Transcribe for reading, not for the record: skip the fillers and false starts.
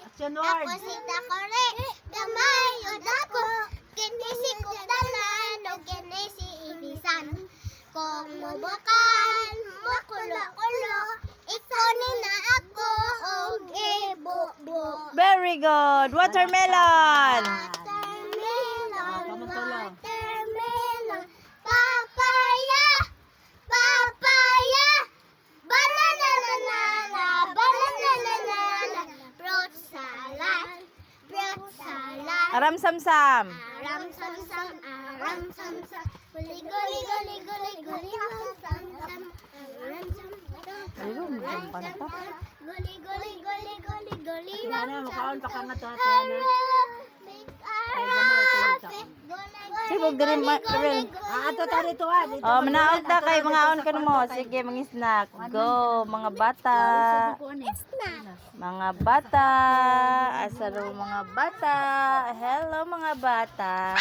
Ako si Takore, gamay o dako, kinisi kutanan o kinisi ibisan. Kung mubukan, makulo-kulo, ikonin na ako o ibubo. Very good. Watermelon. Watermelon, watermelon, papaya, papaya, banana, banana, banana, fruit salad, fruit salad. Aram samsam. Aram sam, guli guli guli guli guli sam, aram sam, Ayun, ang panta. guli guli guli guli guli Ano, makaon pa ka nga to, ate, Aram, big aram, Sibog din rin. ato ta dito ah. Dito. Oh, manaot na kay mga aon ka mo. Sige, mga snack. Go, mga bata. Mga bata. Asaro mga bata. Hello mga bata.